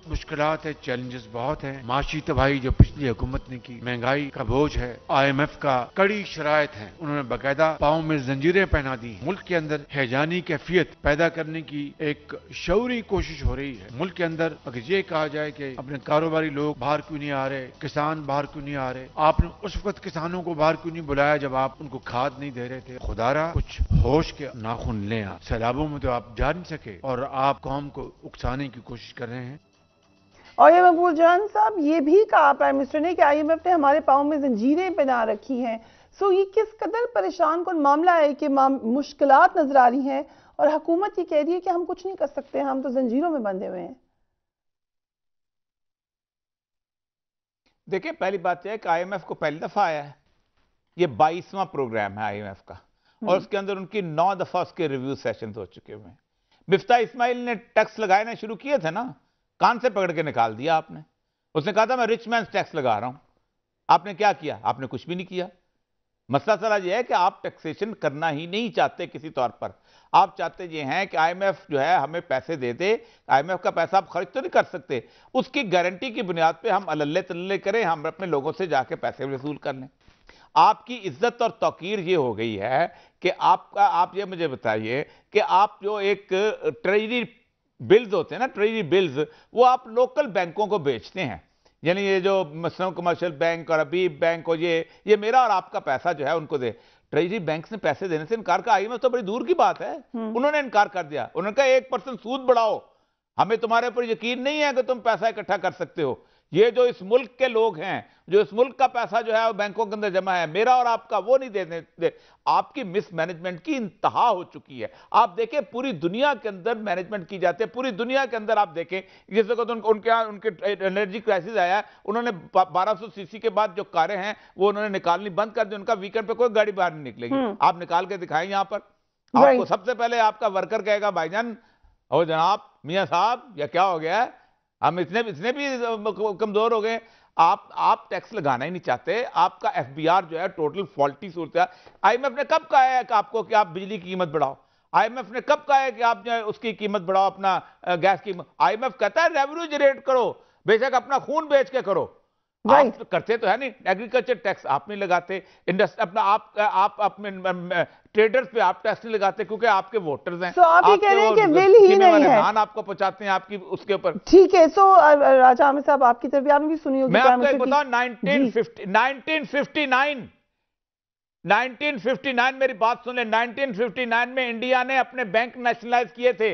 मुश्किलात है, चैलेंजेस बहुत हैं। माशी तबाही जो पिछली हुकूमत ने की, महंगाई का बोझ है, IMF का कड़ी शराइत है, उन्होंने बाकायदा पाँव में जंजीरें पहना दी। मुल्क के अंदर हैजानी कैफियत पैदा करने की एक शऊरी कोशिश हो रही है। मुल्क के अंदर अगर ये कहा जाए कि अपने कारोबारी लोग बाहर क्यों नहीं आ रहे, किसान बाहर क्यों नहीं आ रहे, आपने उस वक्त किसानों को बाहर क्यों नहीं बुलाया जब आप उनको खाद नहीं दे रहे थे। खुदारा कुछ होश के नाखून लें। आप सैलाबों में तो आप जा नहीं सके और आप कौम को उकसाने की कोशिश कर रहे हैं। और ये मकबूल जान साहब ये भी कहा प्राइम मिनिस्टर ने कि IMF ने हमारे पाँव में जंजीरें पहना रखी हैं। सो ये किस कदर परेशान कुन मामला है कि मुश्किलात नजर आ रही हैं और हुकूमत ये कह रही है कि हम कुछ नहीं कर सकते, हम तो जंजीरों में बंधे हुए हैं। देखिए, पहली बात यह है कि IMF को पहली दफा आया है, ये 22वां प्रोग्राम है IMF का, और उसके अंदर उनकी 9 दफा उसके रिव्यू सेशन हो चुके हुए हैं। मिफ्ता इस्माइल ने टैक्स लगाना शुरू किए थे ना, कान से पकड़ के निकाल दिया आपने। उसने कहा था मैं रिच मैन टैक्स लगा रहा हूं, आपने क्या किया? आपने कुछ भी नहीं किया। मसला सारा यह है कि आप टैक्सेशन करना ही नहीं चाहते किसी तौर पर। आप चाहते ये हैं कि IMF जो है हमें पैसे दे दे, IMF का पैसा आप खर्च तो नहीं कर सकते, उसकी गारंटी की बुनियाद पे हम अल्ले तल्ले करें, हम अपने लोगों से जाके पैसे वसूल कर लें। आपकी इज्जत और तौकीर ये हो गई है कि आप ये मुझे बताइए कि आप जो एक ट्रेजरी बिल्स होते हैं ना, ट्रेजरी बिल्स, वो आप लोकल बैंकों को बेचते हैं। यानी ये जो मसलन कमर्शियल बैंक और अबीब बैंक और ये मेरा और आपका पैसा जो है उनको दे। ट्रेजरी बैंक ने पैसे देने से इनकार का, IMF तो बड़ी दूर की बात है, उन्होंने इनकार कर दिया। उन्होंने कहा 1% सूद बढ़ाओ, हमें तुम्हारे ऊपर यकीन नहीं है कि तुम पैसा इकट्ठा कर सकते हो। ये जो इस मुल्क के लोग हैं, जो इस मुल्क का पैसा जो है वो बैंकों के अंदर जमा है, मेरा और आपका, वो नहीं देने दे। आपकी मिसमैनेजमेंट की इंतहा हो चुकी है। आप देखें पूरी दुनिया के अंदर मैनेजमेंट की जाती है, पूरी दुनिया के अंदर आप देखें, जैसे को तो उनके एनर्जी क्राइसिस आया, उन्होंने 1200 सीसी के बाद जो कारें हैं वो उन्होंने निकालनी बंद कर दी। उनका वीकेंड पे कोई गाड़ी बाहर नहीं निकलेगी। आप निकाल के दिखाएं यहां पर, आपको सबसे पहले आपका वर्कर कहेगा भाईजान और जनाब मियां साहब या क्या हो गया है, हम इतने भी कमजोर हो गए। आप टैक्स लगाना ही नहीं चाहते। आपका FBR जो है टोटल फॉल्टी सूरत है। IMF ने कब कहा है कि आपको कि आप बिजली की कीमत बढ़ाओ? IMF ने कब कहा है कि आप जो है उसकी कीमत बढ़ाओ, अपना गैस की? IMF कहता है रेवेन्यू जनरेट करो, बेशक अपना खून बेच के करो, राइट आप करते तो है नहीं, एग्रीकल्चर टैक्स आप नहीं लगाते, इंडस्ट्री अपना आप अपने ट्रेडर्स पे आप टैक्स नहीं लगाते क्योंकि आपके वोटर्स हैं। सो आप ये कह रहे हैं कि विल ही नहीं है, धान आपको पहुंचाते हैं आपकी उसके ऊपर। ठीक है। सो राजा आमिर साहब आपकी तरफ आपने भी सुनी होगी। मैं आपको एक बताऊं, 1959 मेरी बात सुन ले, 1959 में इंडिया ने अपने बैंक नेशनलाइज किए थे,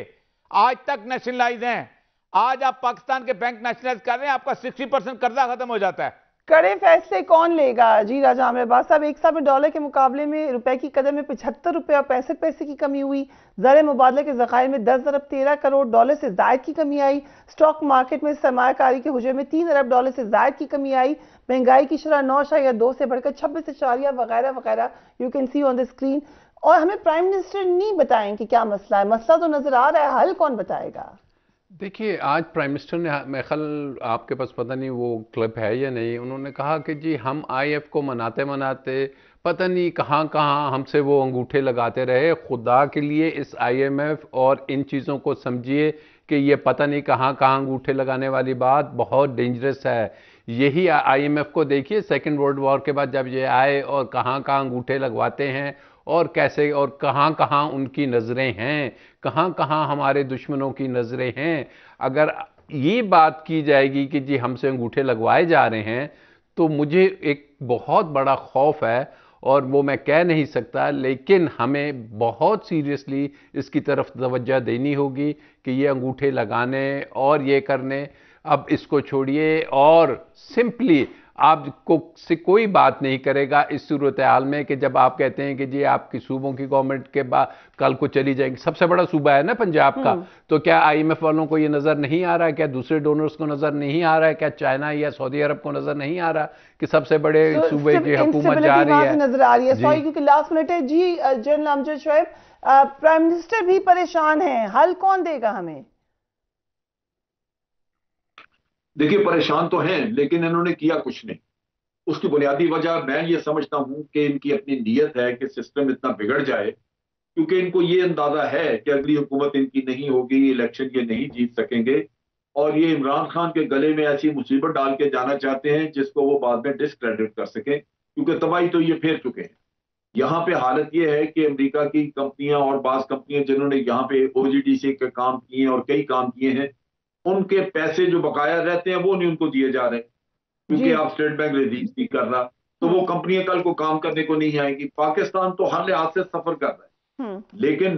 आज तक नेशनलाइज हैं। आज आप पाकिस्तान के बैंक नेशनलाइज कर रहे हैं, आपका 60% कर्जा खत्म हो जाता है। कड़े फैसले कौन लेगा? जी राजा आमिर अब्बास साहब, एक साल में डॉलर के मुकाबले में रुपए की कदर में 75 रुपए और 65 पैसे की कमी हुई। ज़र मुबादले के ज़खायर में 10 अरब 13 करोड़ डॉलर से ज़ायद की कमी आई। स्टॉक मार्केट में सरमायाकारी के हुजूम में 3 अरब डॉलर से ज़ायद की कमी आई। महंगाई की शरह 9.2 से बढ़कर 26 वगैरह वगैरह, you can see on the screen. और हमें प्राइम मिनिस्टर नहीं बताएं कि क्या मसला है। मसला तो नजर आ रहा है, हल कौन बताएगा? देखिए, आज प्राइम मिनिस्टर ने, मैं कल आपके पास पता नहीं वो क्लिप है या नहीं, उन्होंने कहा कि जी हम आईएफ को मनाते मनाते पता नहीं कहाँ कहाँ हमसे वो अंगूठे लगाते रहे। खुदा के लिए इस आईएमएफ और इन चीज़ों को समझिए कि ये पता नहीं कहाँ कहाँ अंगूठे लगाने वाली बात बहुत डेंजरस है। यही आईएमएफ को देखिए, सेकेंड वर्ल्ड वॉर के बाद जब ये आए और कहाँ कहाँ अंगूठे लगवाते हैं और कैसे, और कहाँ कहाँ उनकी नज़रें हैं, कहाँ कहाँ हमारे दुश्मनों की नज़रें हैं। अगर ये बात की जाएगी कि जी हमसे अंगूठे लगवाए जा रहे हैं, तो मुझे एक बहुत बड़ा खौफ है और वो मैं कह नहीं सकता, लेकिन हमें बहुत सीरियसली इसकी तरफ तवज्जो देनी होगी कि ये अंगूठे लगाने और ये करने, अब इसको छोड़िए और सिंपली आपको से कोई बात नहीं करेगा इस सूरत हाल में कि जब आप कहते हैं कि जी आपकी सूबों की गवर्नमेंट के बाद कल को चली जाएगी। सबसे बड़ा सूबा है ना पंजाब का, तो क्या आईएमएफ वालों को ये नज़र नहीं आ रहा है? क्या दूसरे डोनर्स को नज़र नहीं आ रहा है? क्या चाइना या सऊदी अरब को नज़र नहीं आ रहा कि सबसे बड़े सूबे की हुकूमत जा रही है? नजर आ रही है। सॉरी क्योंकि लास्ट मिनट है जी। General Amjad Shoaib, prime minister भी परेशान है, हल कौन देगा हमें? देखिए, परेशान तो हैं लेकिन इन्होंने किया कुछ नहीं। उसकी बुनियादी वजह मैं ये समझता हूं कि इनकी अपनी नीयत है कि सिस्टम इतना बिगड़ जाए, क्योंकि इनको ये अंदाजा है कि अगली हुकूमत इनकी नहीं होगी, इलेक्शन ये नहीं जीत सकेंगे, और ये इमरान खान के गले में ऐसी मुसीबत डाल के जाना चाहते हैं जिसको वो बाद में डिस्क्रेडिट कर सकें, क्योंकि तबाही तो ये फेर चुके हैं। यहाँ पे हालत ये है कि अमेरिका की कंपनियां और बाज कंपनियां जिन्होंने यहाँ पे ओजीडीसी के काम किए और कई काम किए हैं, उनके पैसे जो बकाया रहते हैं वो नहीं उनको दिए जा रहे, क्योंकि आप स्टेट बैंक रिलीज नहीं कर रहा, तो वो कंपनियां कल को काम करने को नहीं आएगी। पाकिस्तान तो हर लिहाज से सफर कर रहा है, लेकिन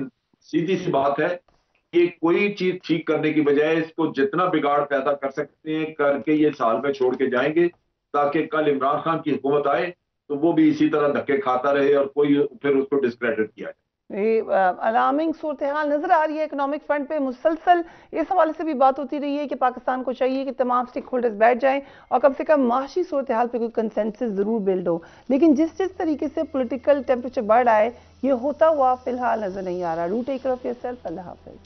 सीधी सी बात है कि कोई चीज ठीक करने की बजाय इसको जितना बिगाड़ पैदा कर सकते हैं करके ये साल में छोड़ के जाएंगे, ताकि कल इमरान खान की हुकूमत आए तो वो भी इसी तरह धक्के खाता रहे और कोई फिर उसको डिस्क्रेडिट किया जाए। अलार्मिंग सूरत हाल नजर आ रही है। इकोनॉमिक फ्रंट पे मुसलसल इस हवाले से भी बात होती रही है कि पाकिस्तान को चाहिए कि तमाम स्टेक होल्डर्स बैठ जाएं और कम से कम माशी सूरत हाल पे कोई कंसेंसस जरूर बिल्ड हो। लेकिन जिस जिस तरीके से पॉलिटिकल टेम्परेचर बढ़ रहा है, ये होता हुआ फिलहाल नजर नहीं आ रहा। Do take care of yourself. Allah Hafiz.